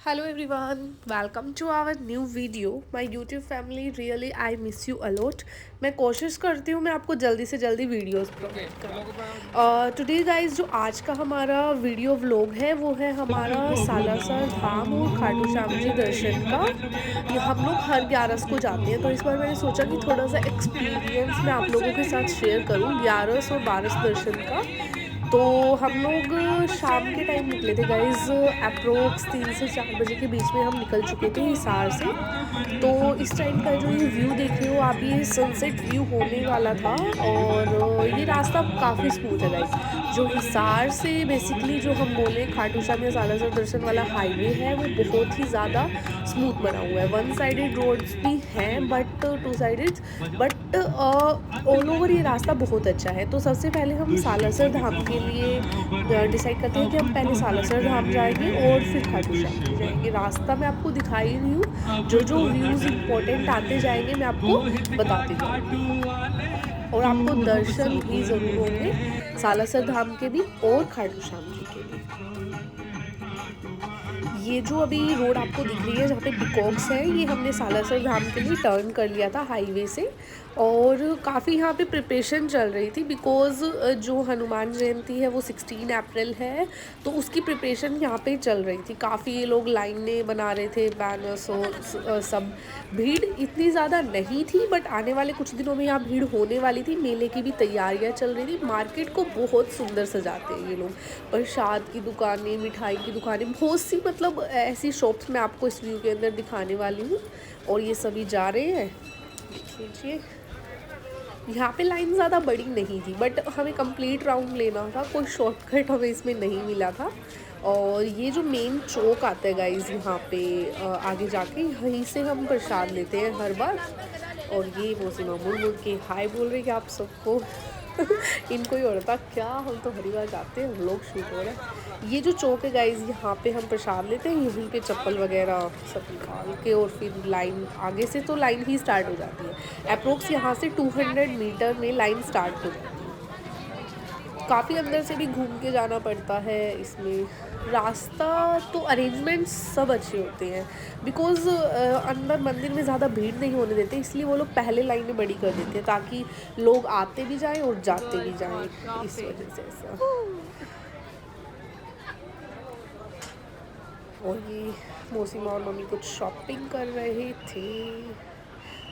Hello everyone, welcome to our new video. My YouTube family really I miss you a lot. मैं कोशिश करती हूँ मैं आपको जल्दी से जल्दी वीडियोस प्रोवाइड करूँ। टुडे गाइस जो आज का हमारा वीडियो व्लॉग है वो है हमारा सालासर धाम और खाटू श्याम जी दर्शन का। ये हम लोग हर 11 को जाते हैं, तो इस बार मैंने सोचा कि थोड़ा सा एक्सपीरियंस मैं आप लोगों के साथ शेयर करूँ 11 और 12 दर्शन का। तो हम लोग शाम के टाइम निकले थे गाइज, अप्रोक्स 3 से 4 बजे के बीच में हम निकल चुके थे हिसार से। तो इस टाइम का जो ये व्यू देख रहे हो आप, ये सनसेट व्यू होने वाला था और ये रास्ता काफ़ी स्मूथ है गाइज। जो हिसार से बेसिकली जो हम बोले खाटू श्याम या सालासर दर्शन वाला हाईवे है वो बहुत ही ज़्यादा स्मूथ बना हुआ है। वन साइडेड रोड्स भी हैं but two sided, but all over ये रास्ता बहुत अच्छा है। तो सबसे पहले हम सालासर धाम के लिए डिसाइड करते हैं कि हम पहले सालासर धाम जाएंगे और फिर खाटू श्याम जाएंगे। रास्ता मैं आपको दिखा ही रही हूँ, जो जो व्यूज़ इंपॉर्टेंट आते जाएंगे मैं आपको बताती जाऊँगी और आपको दर्शन भी ज़रूर होंगे सालासर धाम के भी और खाटू श्याम जी के भी। ये जो अभी रोड आपको दिख रही है जहाँ पे पिकॉक्स है, ये हमने सालासर धाम के लिए टर्न कर लिया था हाईवे से। और काफ़ी यहाँ पे प्रिपरेशन चल रही थी बिकॉज़ जो हनुमान जयंती है वो 16 अप्रैल है, तो उसकी प्रिपरेशन यहाँ पे चल रही थी। काफ़ी ये लोग लाइनें बना रहे थे, बैनर्स और सब। भीड़ इतनी ज़्यादा नहीं थी बट आने वाले कुछ दिनों में यहाँ भीड़ होने वाली थी। मेले की भी तैयारियाँ चल रही थी। मार्केट को बहुत सुंदर सजाते हैं ये लोग। प्रसाद की दुकानें, मिठाई की दुकानें, बहुत सी मतलब ऐसी शॉप्स मैं आपको इस व्यू के अंदर दिखाने वाली हूँ। और ये सभी जा रहे हैं, देख लीजिए। यहाँ पे लाइन ज़्यादा बड़ी नहीं थी बट हमें कंप्लीट राउंड लेना था, कोई शॉर्टकट हमें इसमें नहीं मिला था। और ये जो मेन चौक आता है गाइज यहाँ पे आगे जाके, यहीं से हम प्रसाद लेते हैं हर बार। और ये मोसिमा मुड़ मुड़ के हाय बोल रहे कि आप सबको इनको ही हो रहा था क्या, हम तो हरिद्वार जाते हैं, हम लोग शूट हो रहे हैं। ये जो चौक है गाइज यहाँ पे हम प्रसाद लेते हैं, यहीं पे चप्पल वगैरह सब निकाल के और फिर लाइन आगे से तो लाइन ही स्टार्ट हो जाती है। अप्रोक्स यहाँ से 200 मीटर में लाइन स्टार्ट हो जाती है। काफ़ी अंदर से भी घूम के जाना पड़ता है इसमें। रास्ता तो अरेंजमेंट्स सब अच्छे होते हैं बिकॉज़ अंदर मंदिर में ज़्यादा भीड़ नहीं होने देते, इसलिए वो लोग पहले लाइनें बड़ी कर देते हैं ताकि लोग आते भी जाएं और जाते भी जाएं, इस वजह से ऐसा। और ये मौसीमा और मम्मी कुछ शॉपिंग कर रहे थे।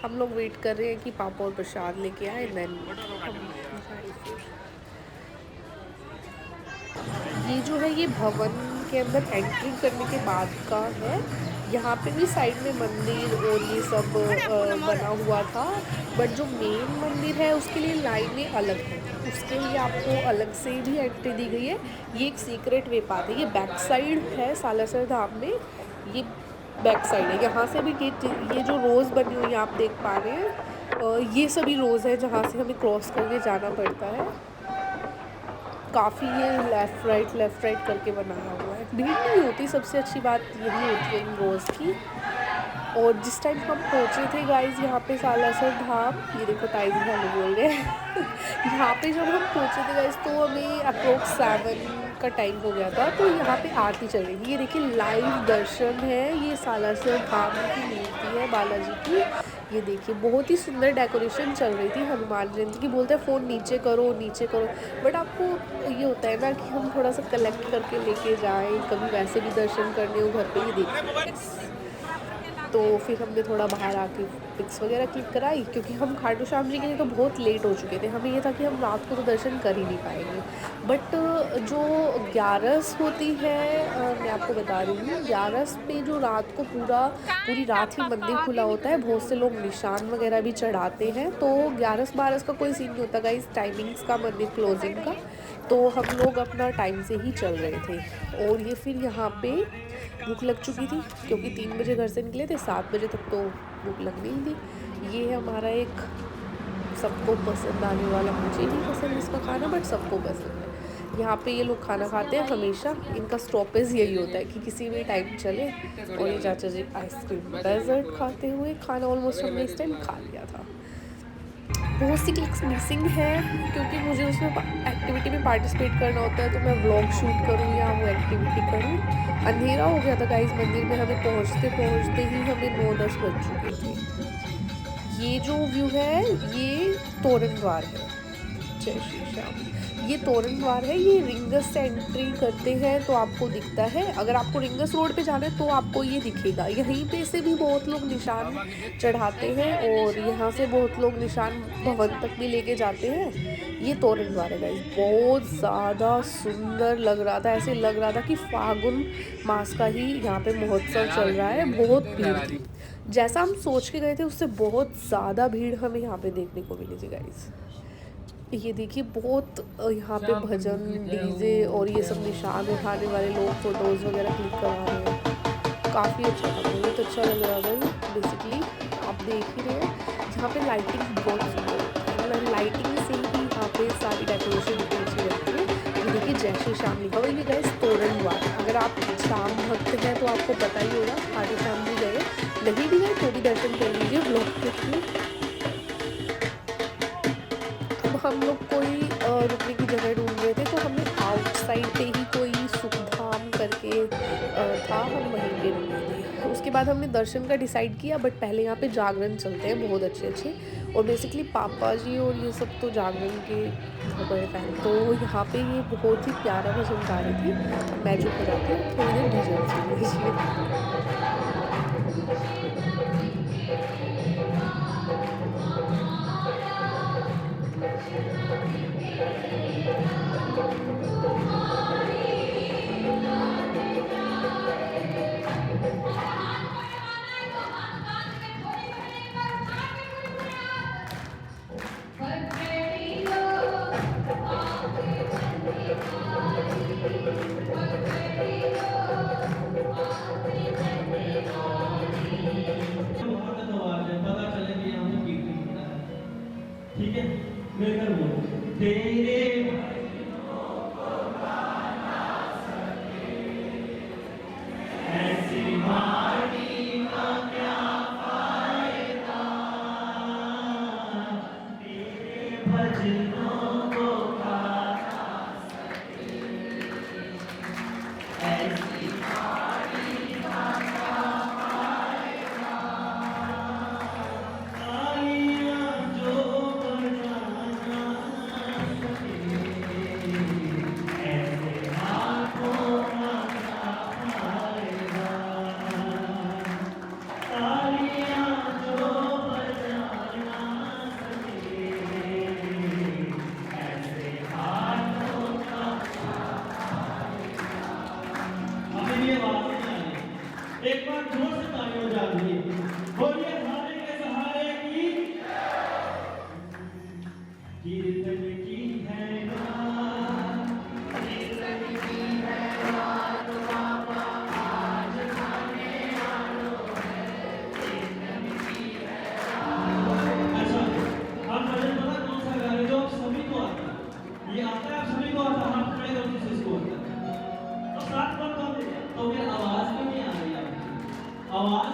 हम लोग वेट कर रहे हैं कि पापा और प्रसाद लेके आए, देन हम जाए फिर। ये जो है ये भवन के अंदर एंट्री करने के बाद का है। यहाँ पे भी साइड में मंदिर और ये सब बना हुआ था, बट जो मेन मंदिर है उसके लिए लाइनें अलग हैं, उसके लिए आपको अलग से भी एंट्री दी गई है। ये एक सीक्रेट वे पाथ है, ये बैक साइड है सालासर धाम में। ये बैक साइड है, यहाँ से भी ये जो रोज़ बनी हुई है आप देख पा रहे हैं, ये सभी रोज़ है जहाँ से हमें क्रॉस करके जाना पड़ता है। काफ़ी ये लेफ़्ट राइट करके बनाया हुआ है। भीड़ नहीं होती, सबसे अच्छी बात यही होती है इन रोज़ की। और जिस टाइम हम पहुँचे थे गाइज़ यहाँ पे सालासर धाम, ये देखो टाइम हम बोल रहे हैं यहाँ पे जब हम पहुँचे थे गाइज़ तो हमें अप्रोक्स 7 का टाइम हो गया था। तो यहाँ पे आरती चल रही थी। ये देखिए लाइव दर्शन है, ये सालासर धाम की मूर्ति है बालाजी की। ये देखिए बहुत ही सुंदर डेकोरेशन चल रही थी हनुमान जयंती की। बोलते हैं फ़ोन नीचे करो नीचे करो, बट आपको ये होता है ना कि हम थोड़ा सा कलेक्ट करके लेके जाएं, कभी वैसे भी दर्शन करने हो घर पे ही देखिए। तो फिर हमने थोड़ा बाहर आके पिक्स वगैरह क्लिक कराई क्योंकि हम खाटू श्याम जी के लिए तो बहुत लेट हो चुके थे। हमें ये था कि हम रात को तो दर्शन कर ही नहीं पाएंगे। बट जो 11 होती है, मैं आपको बता रही हूँ 11 पे जो रात को पूरी रात ही मंदिर खुला होता है। बहुत से लोग निशान वगैरह भी चढ़ाते हैं, तो 11-12 का कोई सीन नहीं होता गाइस टाइमिंग्स का मंदिर क्लोजिंग का। तो हम लोग अपना टाइम से ही चल रहे थे। और ये फिर यहाँ पे भूख लग चुकी थी क्योंकि 3 बजे घर से निकले थे, 7 बजे तक तो भूख लग नहीं थी। ये है हमारा एक सबको पसंद आने वाला, मुझे नहीं पसंद इसका खाना बट सबको पसंद है। यहाँ पे ये लोग खाना खाते हैं हमेशा, इनका स्टॉपेज यही होता है कि किसी भी टाइम चले। और ये चाचा जी आइसक्रीम डेजर्ट खाते हुए, खाना ऑलमोस्ट हमने इस टाइम खा लिया था। बहुत सी क्लिक्स मिसिंग है क्योंकि मुझे उसमें एक्टिविटी में पार्टिसिपेट करना होता है, तो मैं व्लॉग शूट करूँ या वो एक्टिविटी करूँ। अंधेरा हो गया था गाइस, मंदिर में हमें पहुँचते पहुँचते ही हमें 9-10 बज चुके थे। ये जो व्यू है ये तोरण द्वार है। जय श्री श्याम। ये तोरण द्वार है, ये रिंगस से एंट्री करते हैं तो आपको दिखता है। अगर आपको रिंगस रोड पे जाना है तो आपको ये दिखेगा। यहीं पे से भी बहुत लोग निशान चढ़ाते हैं और यहाँ से बहुत लोग निशान भवन तक भी लेके जाते हैं। ये तोरण द्वार है गाइस, बहुत ज़्यादा सुंदर लग रहा था। ऐसे लग रहा था कि फागुन मास का ही यहाँ पे महोत्सव चल रहा है। बहुत भीड़ थी, जैसा हम सोच के गए थे उससे बहुत ज़्यादा भीड़ हमें यहाँ पे देखने को मिली थी गाइस। ये देखिए बहुत यहाँ पे भजन डीजे और ये सब निशान उठाने वाले लोग फ़ोटोज़ वगैरह क्लिक करवा रहे हैं। काफ़ी अच्छा था, बहुत अच्छा लग रहा था। बेसिकली आप देख ही रहे हैं यहाँ पे लाइटिंग बहुत सुंदर है। लाइटिंग से ही यहाँ पे सारी डेकोरेशन इतनी अच्छी लगती है। ये देखिए जय श्री श्याम लिखा हुआ। ये गए तोरण द्वार। अगर आप शाम भक्त हैं तो आपको पता ही होगा, आगे शाम भी गए, नहीं भी गए तो भी दर्शन कर लीजिए ब्लॉग के थ्रू। हम लोग कोई रुकने की जगह ढूंढ रहे थे, तो हमें आउटसाइड पे ही कोई सुखधाम करके था, हम वहीं पे रुके थे। उसके बाद हमने दर्शन का डिसाइड किया, बट पहले यहाँ पे जागरण चलते हैं बहुत अच्छे अच्छे। और बेसिकली पापा जी और ये सब तो जागरण के बड़े फैन, तो यहाँ पे ये बहुत ही प्यारा भजन गा रही थी। मैं चुप हो जाती हूँ, थोड़ी देर भजन सुन लीजिए। ठीक है, मिलकर बोलो तेरे ऐसी वाणी का क्या फायदा, तेरे भजनों को गाना ऐसी वाणी का क्या फायदा, तालियां जो बजाना सके ऐसे हाथों का क्या फायदा, तालियां जो बजाना सके ऐसे हाथों का। हमें ये बात नहीं आ रही, एक बार जोर से तालियां बजा दीजिए। बोलिए खाने के सहारे की कीर्तन की है रात, कीर्तन की है रात बाबा आज खाने आलो है, कीर्तन की है रात। अच्छा, आप भजन पता कौन सा गा रहे जो आप सभी को आता है? ये आता है आप सभी को आता है? हाथ खड़े करके जिसको आता है तो साथ बार कौन दे? तो फिर आवाज क्यों नहीं आ रही आपकी? आवाज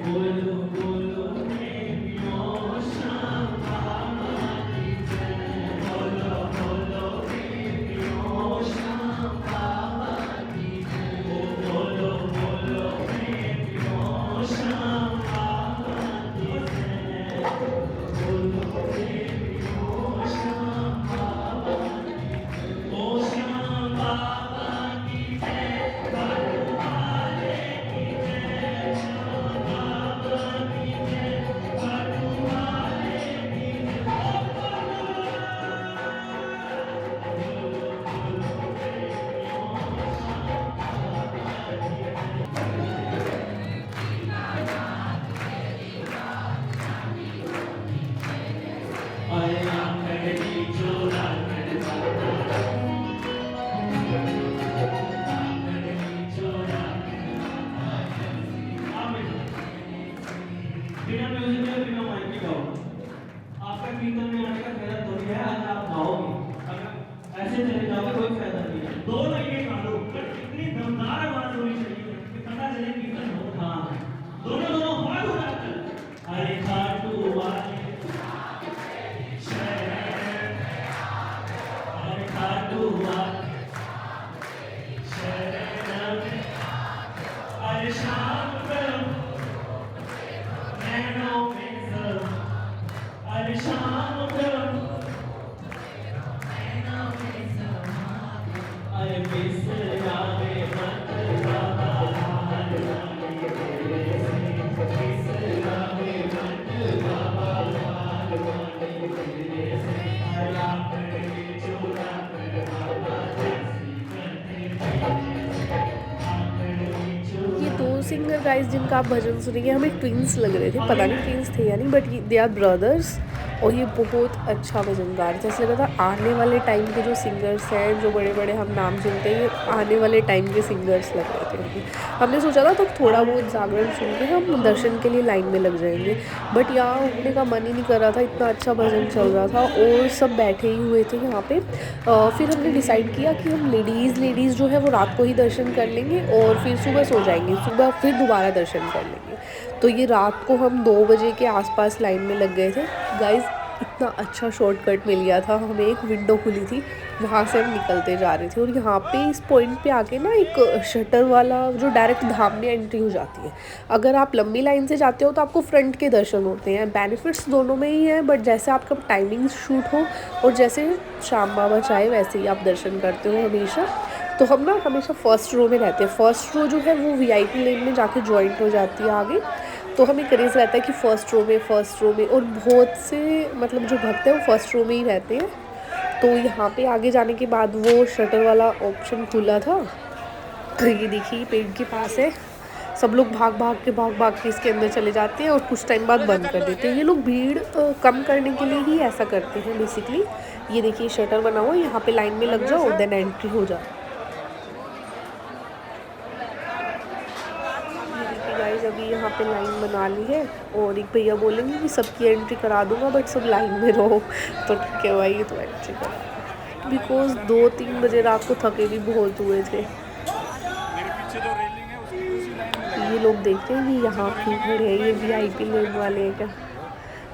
बोलो बोलो बेबियों श्याम बाबा की जय। बोलो बोलो बेबियों श्याम बाबा की जय। ओ बोलो बोलो बेबियों श्याम बाबा की जय। बोलो बेबियों श्याम बाबा की जय। ओ श्याम बाबा की जय। बाबू वाले की जय। श्याम बाबा की जय। बाबू वाले की अरे आंगन की चोरा कर बाबा। आंगन की चोरा बिना म्यूजिक में बिना माइक के गाओ। आपका कीर्तन में आने का फायदा थोड़ी है, अगर आप गाओगे। अगर ऐसे चले जाओगे कोई फायदा नहीं है। दो लाइनें गा लो, पर इतनी दमदार आवाज होनी चाहिए कि पता चले कीर्तन हो रहा है। दोनों दोनों हाथ उठाकर अरे खाटू वाले शरण, अरे खाटू वाले शरण, अरे शाम को नैनों में सब, अरे शाम को अरे बिसरा में मत बाबा हाल वाले तेरे से। बिसरा में मत बाबा हाल वाले तेरे से। अरे आंगन चोरा कर बाबा जैसी करते तेरे से। आंगन चोरा ये दो सिंगर गाइस जिनका आप भजन सुनेंगे हमें ट्विंस लग रहे थे, पता नहीं ट्विंस थे या नहीं, बट दे आर ब्रदर्स। और ये बहुत अच्छा भजन गा रहे थे। ऐसा लगा था आने वाले टाइम के जो सिंगर्स हैं, जो बड़े बड़े हम नाम सुनते हैं, ये आने वाले टाइम के सिंगर्स लग रहे थे। हमने सोचा था तो थोड़ा बहुत जागरण सुन के हम दर्शन के लिए लाइन में लग जाएंगे, बट यहाँ उठने का मन ही नहीं कर रहा था, इतना अच्छा भजन चल रहा था और सब बैठे ही हुए थे यहाँ पे। फिर हमने डिसाइड किया कि हम लेडीज़ जो है वो रात को ही दर्शन कर लेंगे और फिर सुबह सो जाएंगे, सुबह फिर दोबारा दर्शन कर लेंगे। तो ये रात को हम 2 बजे के आसपास लाइन में लग गए थे गाइस। इतना अच्छा शॉर्टकट मिल गया था हमें, एक विंडो खुली थी, वहाँ से हम निकलते जा रहे थे। और यहाँ पे इस पॉइंट पे आके ना एक शटर वाला जो डायरेक्ट धाम में एंट्री हो जाती है। अगर आप लंबी लाइन से जाते हो तो आपको फ्रंट के दर्शन होते हैं। बेनिफिट्स दोनों में ही है, बट जैसे आपका टाइमिंग शूट हो और जैसे श्याम बाबा चाहे वैसे ही आप दर्शन करते हो हमेशा। तो हम ना हमेशा फर्स्ट रो में रहते हैं। फर्स्ट रो जो है वो वीआईपी लेन में जाके जॉइंट हो जाती है आगे। तो हमें क्रेज़ रहता है कि फ़र्स्ट रो में, और बहुत से मतलब जो भक्त हैं वो फर्स्ट रो में ही रहते हैं। तो यहाँ पे आगे जाने के बाद वो शटर वाला ऑप्शन खुला था। तो ये देखिए पेड़ के पास है, सब लोग भाग भाग के इसके अंदर चले जाते हैं और कुछ टाइम बाद बंद कर देते हैं। ये लोग भीड़ कम करने के लिए ही ऐसा करते हैं बेसिकली। ये देखिए शटर बना हुआ है, यहाँ पे लाइन में लग जाओ देन एंट्री हो जाओ। गाइस अभी यहाँ पे लाइन बना ली है और एक भैया बोलेंगे कि सबकी एंट्री करा दूंगा, बट सब लाइन में रहो। तो ठीक है भाई, तो एंट्री करा, बिकॉज 2-3 बजे रात को थके भी बहुत हुए थे। ये लोग देखते हैं कि यहाँ क्यों खड़े हैं, ये वीआईपी लेन वाले हैं क्या।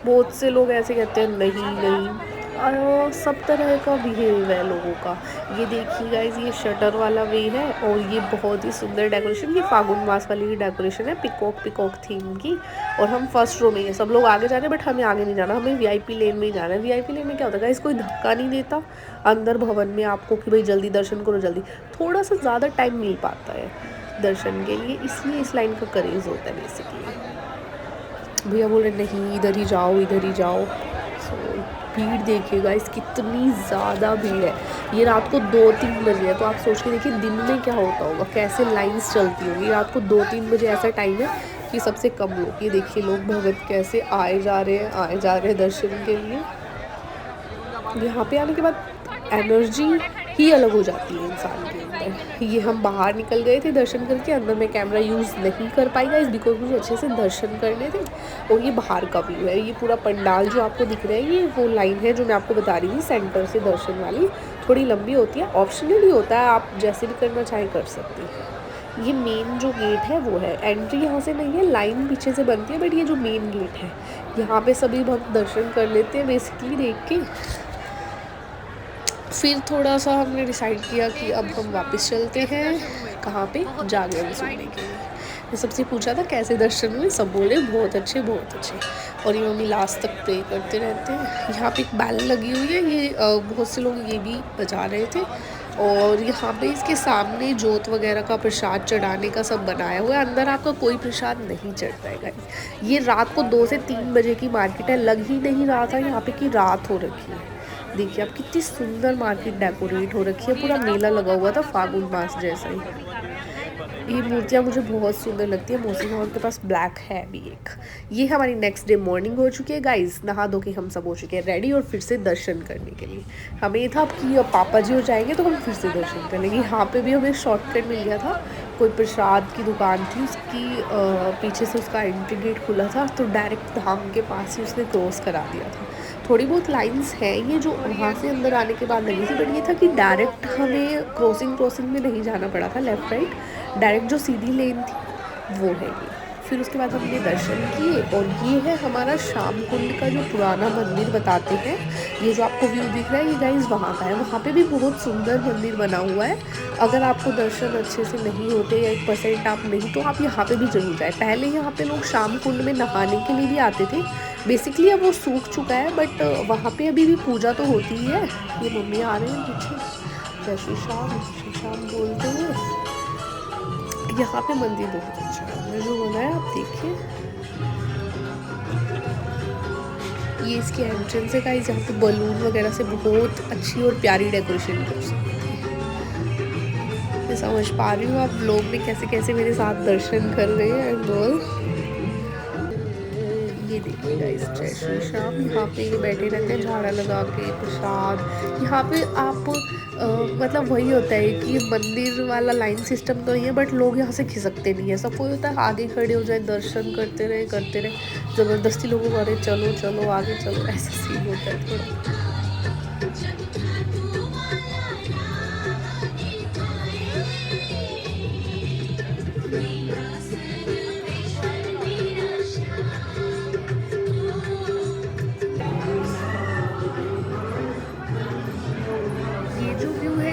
बहुत से लोग ऐसे कहते हैं नहीं, और सब तरह का बिहेव है लोगों का। ये देखिए गाइज, ये शटर वाला वे है और ये बहुत ही सुंदर डेकोरेशन, ये फागुन मास वाली डेकोरेशन है, पिकॉक थीम की। और हम फर्स्ट रो में हैं, सब लोग आगे जा रहे हैं, बट हमें आगे नहीं जाना, हमें वीआईपी लेन में ही जाना है। वीआईपी लेन में क्या होता है गाइज, कोई धक्का नहीं देता अंदर भवन में आपको कि भाई जल्दी दर्शन करो जल्दी। थोड़ा सा ज़्यादा टाइम मिल पाता है दर्शन के लिए, इसलिए इस लाइन का क्रेज़ होता है बेसिकली। भैया बोल रहे नहीं इधर ही जाओ। सो भीड़ देखिए गाइस, कितनी ज़्यादा भीड़ है। ये रात को 2-3 बजे है, तो आप सोच के देखिए दिन में क्या होता होगा, कैसे लाइंस चलती होंगी। रात को 2-3 बजे ऐसा टाइम है कि सबसे कम लोग, ये देखिए लोग भगत कैसे आए जा रहे हैं दर्शन के लिए। यहाँ पे आने के बाद एनर्जी ही अलग हो जाती है इंसान के अंदर। ये हम बाहर निकल गए थे दर्शन करके, अंदर में कैमरा यूज़ नहीं कर पाई गाइस, बिकॉज मुझे अच्छे से दर्शन करने थे। और ये बाहर का व्यू है, ये पूरा पंडाल जो आपको दिख रहा है, ये वो लाइन है जो मैं आपको बता रही थी सेंटर से दर्शन वाली। थोड़ी लंबी होती है, ऑप्शनल ही होता है, आप जैसे भी करना चाहे कर सकते हैं। ये मेन जो गेट है वो है, एंट्री यहाँ से नहीं है, लाइन पीछे से बनती है, बट ये जो मेन गेट है यहाँ पे सभी भक्त दर्शन कर लेते हैं बेसिकली देख के। फिर थोड़ा सा हमने डिसाइड किया कि अब हम वापस चलते हैं कहाँ पे, जागरण सुनने के लिए। मैं सबसे पूछा था कैसे दर्शन हुए, सब बोले बहुत अच्छे बहुत अच्छे। और ये मम्मी लास्ट तक प्रे करते रहते हैं। यहाँ पे एक बैल लगी हुई है, ये बहुत से लोग ये भी बजा रहे थे। और यहाँ पे इसके सामने जोत वगैरह का प्रसाद चढ़ाने का सब बनाया हुआ है। अंदर आपका कोई प्रसाद नहीं चढ़ता है गाइस। ये रात को 2 से 3 बजे की मार्केट है, लग ही नहीं रहा था यहाँ पे कि रात हो रखी है। देखिए आप कितनी सुंदर मार्केट डेकोरेट हो रखी है, पूरा मेला लगा हुआ था फागुन मास जैसा ही। ये मूर्तियाँ मुझे बहुत सुंदर लगती है। मोसी माँ के पास ब्लैक है भी एक। ये हमारी नेक्स्ट डे मॉर्निंग हो चुकी है गाइस, नहा धो के हम सब हो चुके हैं रेडी और फिर से दर्शन करने के लिए। हमें ये था कि अब पापा जी हो जाएंगे तो हम फिर से दर्शन कर लेंगे। यहाँ पे भी हमें शॉर्टकट मिल गया था, कोई प्रसाद की दुकान थी, उसकी पीछे से उसका एंट्री गेट खुला था, तो डायरेक्ट धाम के पास ही उसने क्रॉस करा दिया था। थोड़ी बहुत लाइंस हैं ये जो वहाँ से अंदर आने के बाद लगी थी, बट ये था कि डायरेक्ट हमें क्रॉसिंग में नहीं जाना पड़ा था, लेफ़्ट राइट डायरेक्ट जो सीधी लेन थी वो है ये। फिर उसके बाद हमने दर्शन किए और ये है हमारा शाम कुंड का जो पुराना मंदिर बताते हैं। ये जो आपको व्यू दिख रहा है ये गाइस वहाँ का है। वहाँ पे भी बहुत सुंदर मंदिर बना हुआ है। अगर आपको दर्शन अच्छे से नहीं होते या 1% आप नहीं, तो आप यहाँ पे भी जरूर जाए। पहले यहाँ पे लोग शाम कुंड में नहाने के लिए भी आते थे, बेसिकली अब वो सूख चुका है, बट वहाँ पे अभी भी पूजा तो होती ही है। ये मम्मी आ रहे हैं पीछे, जय श्री श्याम बोलते हैं। यहाँ पे मंदिर बहुत अच्छा है, मैंने जो बनाया आप देखिए। ये इसकी एंट्रेंस है गाइस, यहाँ पे बलून वगैरह से बहुत अच्छी और प्यारी डेकोरेशन कर सकते हैं। मैं समझ पा रही हूँ आप लोग भी कैसे कैसे मेरे साथ दर्शन कर रहे हैं एंड ऑल। ये देखिए गाइस जय श्री श्याम। यहाँ पे ये बैठे रहते हैं झाड़ा लगा के प्रसाद। यहाँ पे आप मतलब वही होता है कि मंदिर वाला लाइन सिस्टम तो नहीं है, बट लोग यहाँ से खिसकते नहीं है। सब कोई होता है आगे खड़े हो जाए, दर्शन करते रहे, ज़बरदस्ती लोगों को अरे चलो चलो आगे चलो, ऐसा सीन होता है थोड़ा।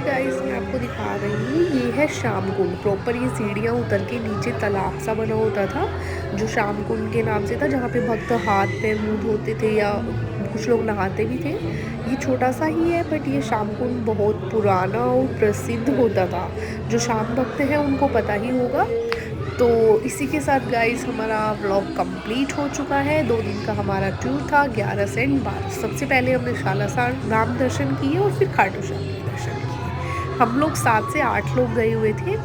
गाइस मैं आपको दिखा रही हूँ, ये है शाम कुंड प्रॉपर। ये सीढ़ियाँ उतर के नीचे तालाब सा बना होता था जो शाम कुंड के नाम से था, जहाँ पे भक्त हाथ पैर मुँह धोते थे या कुछ लोग नहाते भी थे। ये छोटा सा ही है, बट ये शाम कुंड बहुत पुराना और प्रसिद्ध होता था। जो शाम भक्त हैं उनको पता ही होगा। तो इसी के साथ गाइस हमारा व्लॉग कंप्लीट हो चुका है। 2 दिन का हमारा टूर था 11 से 12। सबसे पहले हमने शालासार धाम दर्शन किए और फिर खाटू श्याम के दर्शन किए। हम लोग 7 से 8 लोग गए हुए थे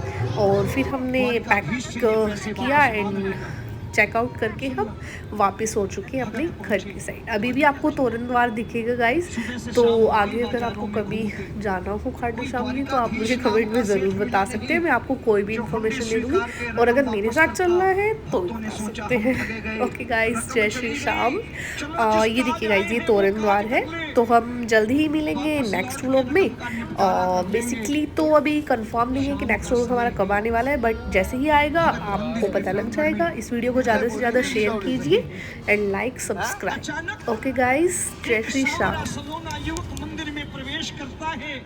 और फिर हमने पैक किया एंड चेकआउट करके हम वापस हो चुके हैं अपने घर की साइड। अभी भी आपको तोरण द्वार दिखेगा गाइस, तो आगे अगर आपको कभी जाना हो खाटू श्याम जी तो आप मुझे कमेंट में ज़रूर बता सकते हैं, मैं आपको कोई भी इन्फॉर्मेशन दे दूँगी। और अगर मेरे साथ चलना है तो भी बता सकते हैं। ओके गाइस जय श्री श्याम। ये देखिए गाइस ये तोरण द्वार है। तो हम जल्दी ही मिलेंगे नेक्स्ट व्लॉग में। बेसिकली तो अभी कंफर्म नहीं है कि नेक्स्ट व्लॉग हमारा कब आने वाला है, बट जैसे ही आएगा आपको पता लग जाएगा। इस वीडियो को ज़्यादा से ज़्यादा शेयर कीजिए and like subscribe. Okay guys जय श्री श्याम। मंदिर में प्रवेश करता है